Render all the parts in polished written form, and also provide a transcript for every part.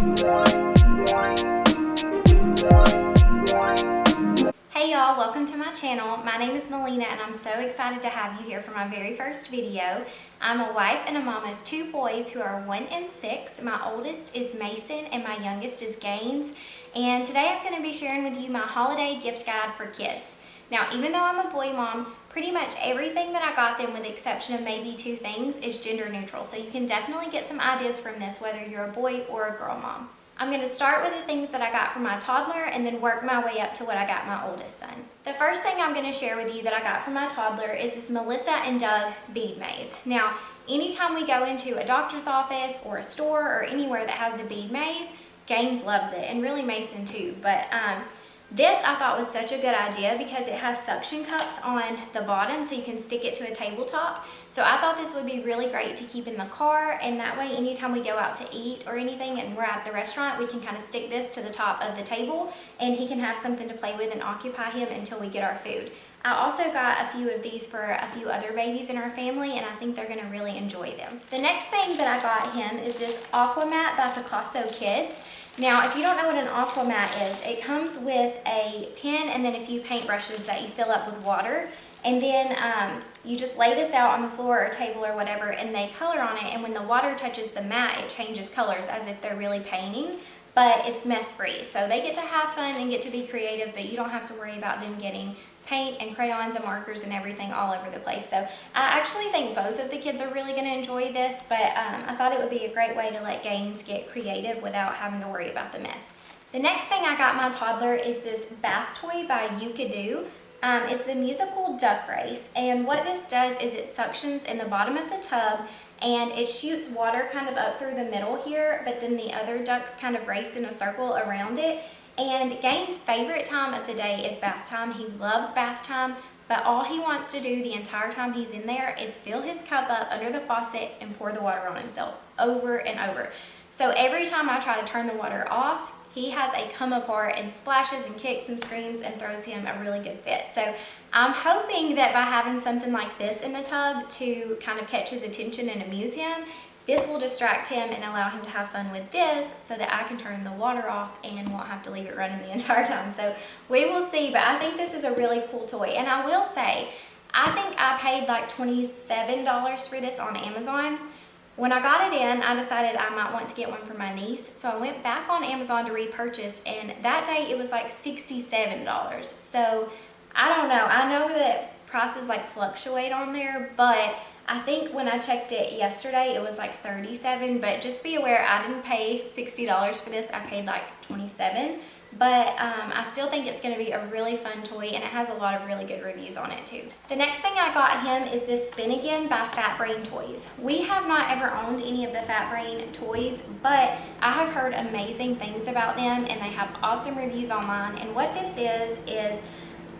Hey y'all, welcome to my channel. My name is Melina and I'm so excited to have you here for my very first video. I'm a wife and a mom of two boys who are 1 and 6. My oldest is Mason and my youngest is Gaines. And today I'm going to be sharing with you my holiday gift guide for kids. Now, even though I'm a boy mom, pretty much everything that I got them, with the exception of maybe 2 things, is gender neutral. So you can definitely get some ideas from this whether you're a boy or a girl mom. I'm going to start with the things that I got for my toddler and then work my way up to what I got my oldest son. The first thing I'm going to share with you that I got for my toddler is this Melissa and Doug Bead Maze. Now, anytime we go into a doctor's office or a store or anywhere that has a bead maze, Gaines loves it, and really Mason too. But this I thought was such a good idea because it has suction cups on the bottom so you can stick it to a tabletop. So I thought this would be really great to keep in the car, and that way anytime we go out to eat or anything and we're at the restaurant, we can kind of stick this to the top of the table and he can have something to play with and occupy him until we get our food. I also got a few of these for a few other babies in our family, and I think they're going to really enjoy them. The next thing that I got him is this Aqua Mat by Picasso Kids. Now, if you don't know what an Aqua Mat is, it comes with a pen and then a few paintbrushes that you fill up with water. And then you just lay this out on the floor or table or whatever, and they color on it. And when the water touches the mat, it changes colors as if they're really painting. But it's mess free. So they get to have fun and get to be creative, but you don't have to worry about them getting paint and crayons and markers and everything all over the place. So I actually think both of the kids are really going to enjoy this, but I thought it would be a great way to let Gaines get creative without having to worry about the mess. The next thing I got my toddler is this bath toy by Yucadoo. It's the musical duck race, and what this does is it suctions in the bottom of the tub and it shoots water kind of up through the middle here, but then the other ducks kind of race in a circle around it. And Gaines' favorite time of the day is bath time. He loves bath time, but all he wants to do the entire time he's in there is fill his cup up under the faucet and pour the water on himself over and over. So every time I try to turn the water off, he has a come apart and splashes and kicks and screams and throws him a really good fit. So I'm hoping that by having something like this in the tub to kind of catch his attention and amuse him, this will distract him and allow him to have fun with this so that I can turn the water off and won't have to leave it running the entire time. So we will see, but I think this is a really cool toy. And I will say, I think I paid like $27 for this on Amazon. When I got it in, I decided I might want to get one for my niece. So I went back on Amazon to repurchase, and that day it was like $67. So I don't know. I know that prices like fluctuate on there, but I think when I checked it yesterday, it was like $37, but just be aware, I didn't pay $60 for this. I paid like $27, but I still think it's going to be a really fun toy, and it has a lot of really good reviews on it too. The next thing I got him is this Spin Again by Fat Brain Toys. We have not ever owned any of the Fat Brain toys, but I have heard amazing things about them, and they have awesome reviews online. And what this is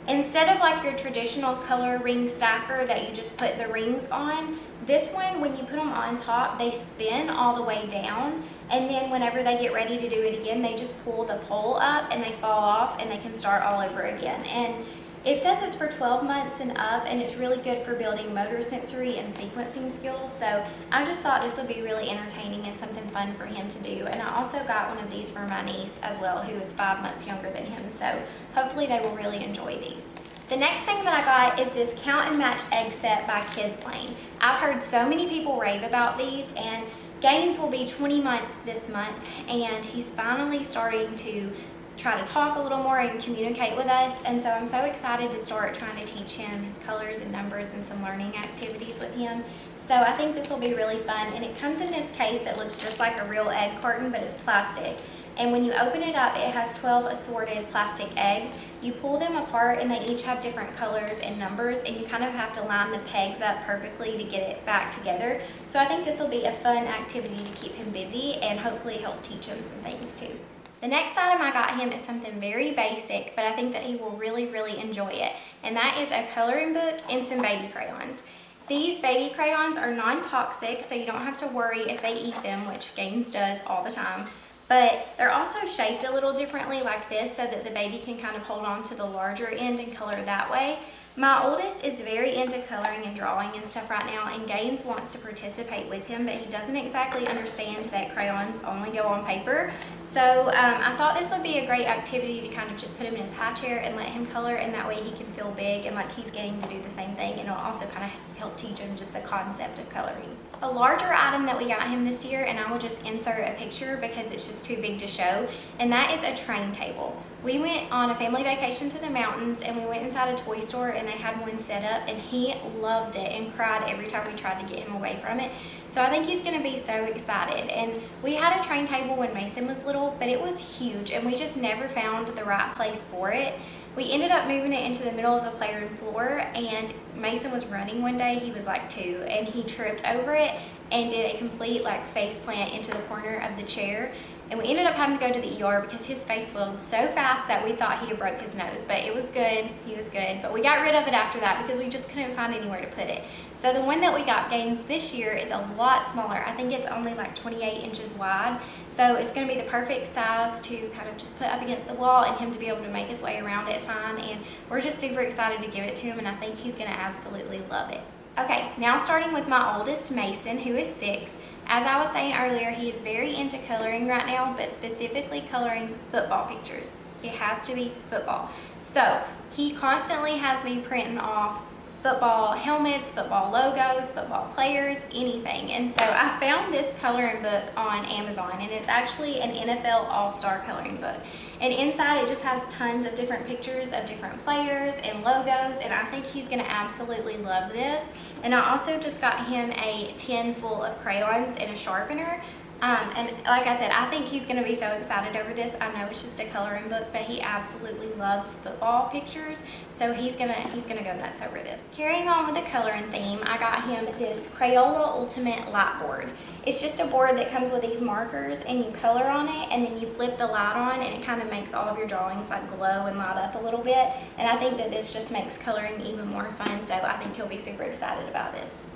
instead of like your traditional color ring stacker that you just put the rings on, this one, when you put them on top, they spin all the way down, and then whenever they get ready to do it again, they just pull the pole up and they fall off and they can start all over again. And it says it's for 12 months and up, and it's really good for building motor sensory and sequencing skills. So I just thought this would be really entertaining and something fun for him to do. And I also got one of these for my niece as well, who is 5 months younger than him. So hopefully they will really enjoy these. The next thing that I got is this Count and Match egg set by Kids Lane. I've heard so many people rave about these, and Gaines will be 20 months this month, and he's finally starting to try to talk a little more and communicate with us, and so I'm so excited to start trying to teach him his colors and numbers and some learning activities with him. So I think this will be really fun, and it comes in this case that looks just like a real egg carton, but it's plastic. And when you open it up, it has 12 assorted plastic eggs. You pull them apart and they each have different colors and numbers, and you kind of have to line the pegs up perfectly to get it back together. So I think this will be a fun activity to keep him busy and hopefully help teach him some things too. The next item I got him is something very basic, but I think that he will really, really enjoy it. And that is a coloring book and some baby crayons. These baby crayons are non-toxic, so you don't have to worry if they eat them, which Gaines does all the time. But they're also shaped a little differently like this so that the baby can kind of hold on to the larger end and color that way. My oldest is very into coloring and drawing and stuff right now, and Gaines wants to participate with him, but he doesn't exactly understand that crayons only go on paper. So I thought this would be a great activity to kind of just put him in his high chair and let him color, and that way he can feel big and like he's getting to do the same thing, and it'll also kind of help teach him just the concept of coloring. A larger item that we got him this year, and I will just insert a picture because it's just too big to show, and that is a train table. We went on a family vacation to the mountains, and we went inside a toy store and they had one set up, and he loved it and cried every time we tried to get him away from it. So I think he's going to be so excited. And we had a train table when Mason was little, but it was huge and we just never found the right place for it. We ended up moving it into the middle of the playroom floor, and Mason was running one day, he was like 2, and he tripped over it and did a complete like face plant into the corner of the chair. And we ended up having to go to the ER because his face swelled so fast that we thought he had broke his nose, but it was good, he was good. But we got rid of it after that because we just couldn't find anywhere to put it. So the one that we got Gaines this year is a lot smaller. I think it's only like 28 inches wide. So it's gonna be the perfect size to kind of just put up against the wall and him to be able to make his way around it fine. And we're just super excited to give it to him, and I think he's gonna absolutely love it. Okay, now starting with my oldest, Mason, who is 6. As I was saying earlier, he is very into coloring right now, but specifically coloring football pictures. It has to be football. So he constantly has me printing off football helmets, football logos, football players, anything. And so I found this coloring book on Amazon, and it's actually an NFL All-Star coloring book. And inside it just has tons of different pictures of different players and logos, and I think he's gonna absolutely love this. And I also just got him a tin full of crayons and a sharpener. And like I said, I think he's gonna be so excited over this. I know it's just a coloring book, but he absolutely loves football pictures, so he's gonna go nuts over this. Carrying on with the coloring theme, I got him this Crayola Ultimate Light Board. It's just a board that comes with these markers, and you color on it, and then you flip the light on, and it kind of makes all of your drawings like glow and light up a little bit. And I think that this just makes coloring even more fun, so I think he'll be super excited about this.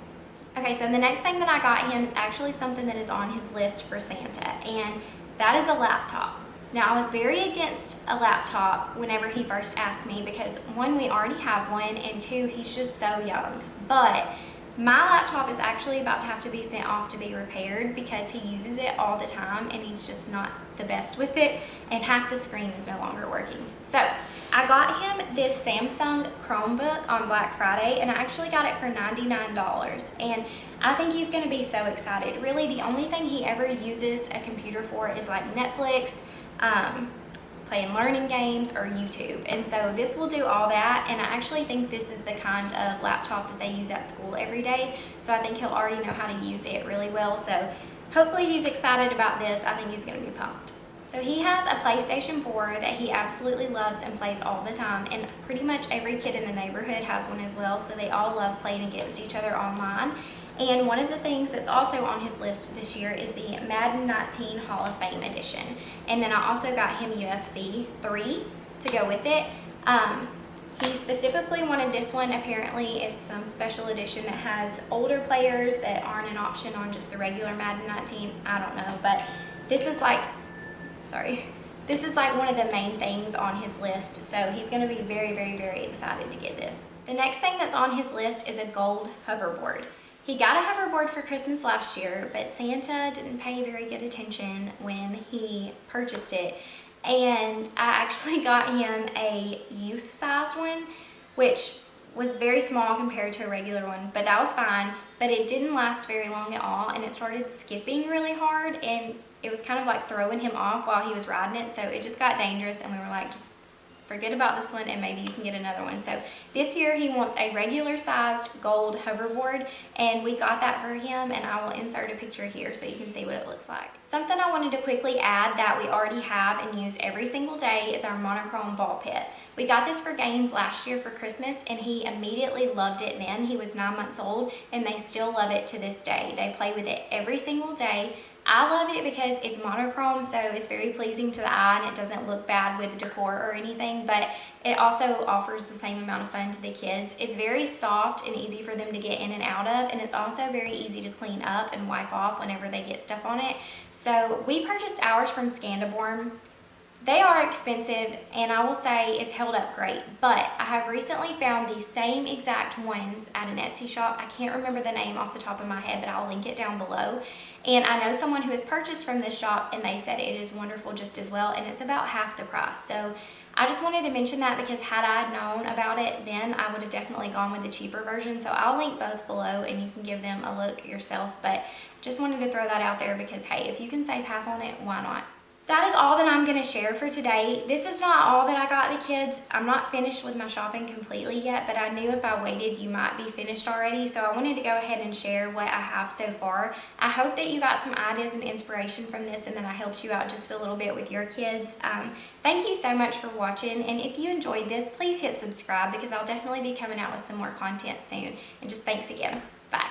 Okay, so the next thing that I got him is actually something that is on his list for Santa, and that is a laptop. Now, I was very against a laptop whenever he first asked me because 1, we already have one, and 2, he's just so young. But my laptop is actually about to have to be sent off to be repaired because he uses it all the time and he's just not the best with it, and half the screen is no longer working. So I got him this Samsung Chromebook on Black Friday, and I actually got it for $99, and I think he's gonna be so excited. Really, the only thing he ever uses a computer for is like Netflix, playing learning games, or YouTube. And so this will do all that, and I actually think this is the kind of laptop that they use at school every day, so I think he'll already know how to use it really well. So hopefully he's excited about this. I think he's gonna be pumped. So he has a PlayStation 4 that he absolutely loves and plays all the time, and pretty much every kid in the neighborhood has one as well, so they all love playing against each other online. And one of the things that's also on his list this year is the Madden 19 Hall of Fame edition. And then I also got him UFC 3 to go with it. He specifically wanted this one. Apparently it's some special edition that has older players that aren't an option on just the regular Madden 19. I don't know, but this is like, this is like one of the main things on his list. So he's gonna be very, very, very excited to get this. The next thing that's on his list is a gold hoverboard. He got a hoverboard for Christmas last year, but Santa didn't pay very good attention when he purchased it. And I actually got him a youth-sized one, which was very small compared to a regular one, but that was fine. But it didn't last very long at all, and it started skipping really hard, and it was kind of like throwing him off while he was riding it, so it just got dangerous, and we were like, just forget about this one and maybe you can get another one. So this year he wants a regular sized gold hoverboard, and we got that for him, and I will insert a picture here so you can see what it looks like. Something I wanted to quickly add that we already have and use every single day is our Monochrome Ball Pit. We got this for Gaines last year for Christmas, and he immediately loved it then. He was 9 months old, and they still love it to this day. They play with it every single day. I love it because it's monochrome, so it's very pleasing to the eye and it doesn't look bad with decor or anything, but it also offers the same amount of fun to the kids. It's very soft and easy for them to get in and out of, and it's also very easy to clean up and wipe off whenever they get stuff on it. So we purchased ours from Scandiborn They are expensive, and I will say it's held up great, but I have recently found the same exact ones at an Etsy shop. I can't remember the name off the top of my head, but I'll link it down below. And I know someone who has purchased from this shop, and they said it is wonderful just as well, and it's about half the price. So I just wanted to mention that because had I known about it then, I would have definitely gone with the cheaper version. So I'll link both below and you can give them a look yourself, but just wanted to throw that out there because hey, if you can save half on it, why not? That is all that I'm going to share for today. This is not all that I got the kids. I'm not finished with my shopping completely yet, but I knew if I waited, you might be finished already. So I wanted to go ahead and share what I have so far. I hope that you got some ideas and inspiration from this and that I helped you out just a little bit with your kids. Thank you so much for watching. And if you enjoyed this, please hit subscribe because I'll definitely be coming out with some more content soon. And just thanks again. Bye.